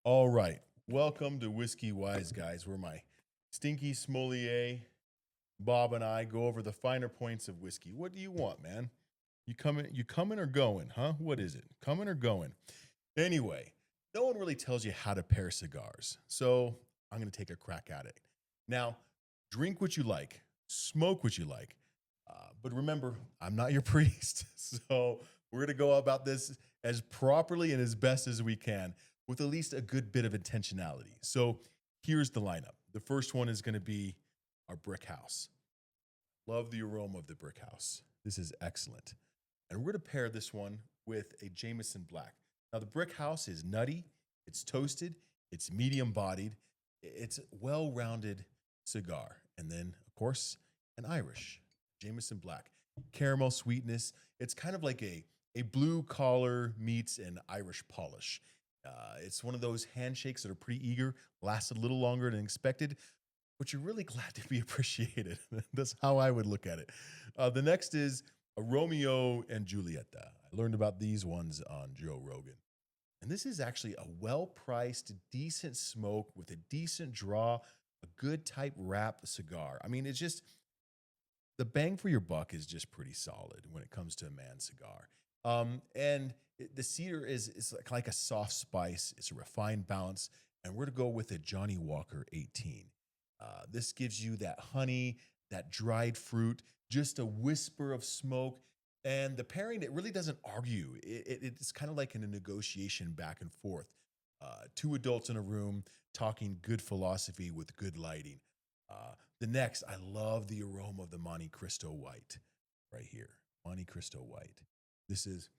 All right. Welcome to Whiskey Wise Guys, where my stinky sommelier, Bob, and I go over the finer points of whiskey. What do you want, man? You coming or going, huh? What is it? Coming or going? Anyway, no one really tells you how to pair cigars. So I'm gonna take a crack at it. Now, drink what you like, smoke what you like. But remember, I'm not your priest. So we're gonna go about this as properly and as best as we can with at least a good bit of intentionality. So here's the lineup. The first one is going to be our brick house. Love the aroma of the brick house. This is excellent. And we're going to pair this one with a Jameson Black. Now, the brick house is nutty, it's toasted, it's medium bodied, it's well rounded cigar. And then, of course, an Irish Jameson Black. Caramel sweetness. It's kind of like a blue collar meets an Irish polish. It's one of those handshakes that are pretty eager, lasted a little longer than expected, but you're really glad to be appreciated. That's how I would look at it. The next is a Romeo and Julieta. I learned about these ones on Joe Rogan. And this is actually a well priced, decent smoke with a decent draw, a good type wrap cigar. I mean, it's just the bang for your buck is just pretty solid when it comes to a man cigar. The cedar is like a soft spice. It's a refined balance, and we're to go with a Johnny Walker 18. This gives you that honey, that dried fruit, just a whisper of smoke, and the pairing. It really doesn't argue. It's kind of like in a negotiation back and forth. Two adults in a room talking good philosophy with good lighting. The next, I love the aroma of the Monte Cristo White right here. Monte Cristo White. This is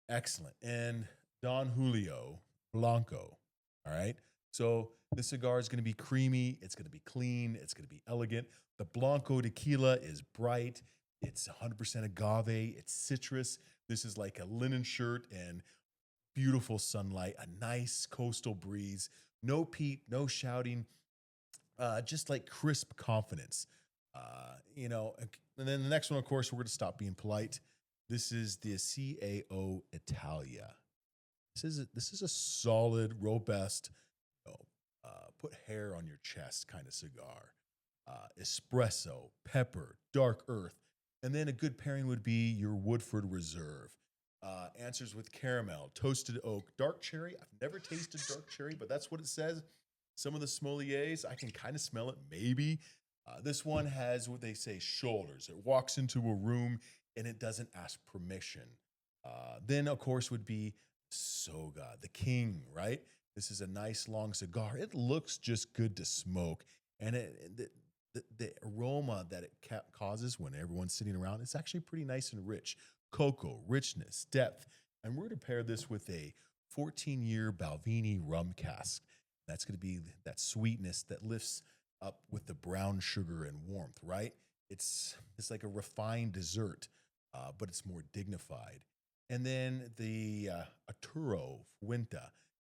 excellent. And Don Julio Blanco. All right. So the cigar is going to be creamy. It's going to be clean. It's going to be elegant. The Blanco tequila is bright. It's 100% agave. It's citrus. This is like a linen shirt and beautiful sunlight, a nice coastal breeze, no peat, no shouting, just like crisp confidence. And then the next one, of course, we're going to stop being polite. This is the CAO Italia. This is a solid, robust, you know, put hair on your chest kind of cigar. Espresso, pepper, dark earth, and then a good pairing would be your Woodford Reserve. Answers with caramel, toasted oak, dark cherry. I've never tasted dark cherry, but that's what it says. Some of the sommeliers, I can kind of smell it, maybe. This one has what they say shoulders. It walks into a room and it doesn't ask permission. Then, of course, would be Soga, the king, right? This is a nice long cigar. It looks just good to smoke. And the aroma that it causes when everyone's sitting around, it's actually pretty nice and rich. Cocoa, richness, depth. And we're to pair this with a 14-year Balvenie rum cask. That's going to be that sweetness that lifts up with the brown sugar and warmth, right? It's like a refined dessert, but it's more dignified. And then the Arturo Fuente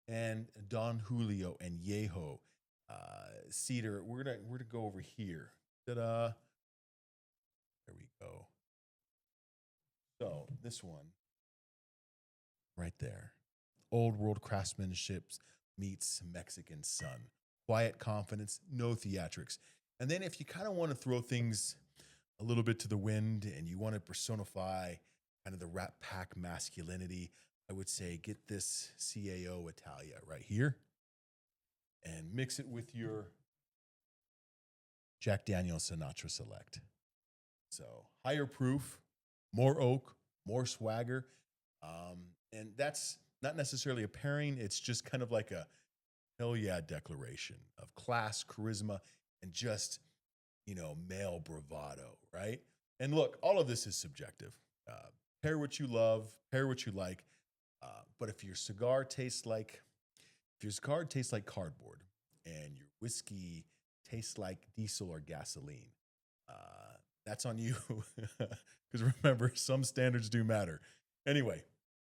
and Don Julio and Yeho cedar. We're to go over here. Ta-da! There we go. So this one right there, old world craftsmanship meets Mexican sun. Quiet confidence, no theatrics. And then if you kind of want to throw things a little bit to the wind and you want to personify kind of the Rat Pack masculinity, I would say get this CAO Italia right here and mix it with your Jack Daniel's Sinatra Select. So higher proof, more oak, more swagger. And that's not necessarily a pairing. It's just kind of like a hell yeah declaration of class, charisma, and just, male bravado, right? And look, all of this is subjective. Pair what you love, pair what you like. But if your cigar tastes like cardboard and your whiskey tastes like diesel or gasoline, that's on you. Because remember, some standards do matter. Anyway,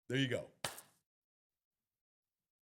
there you go.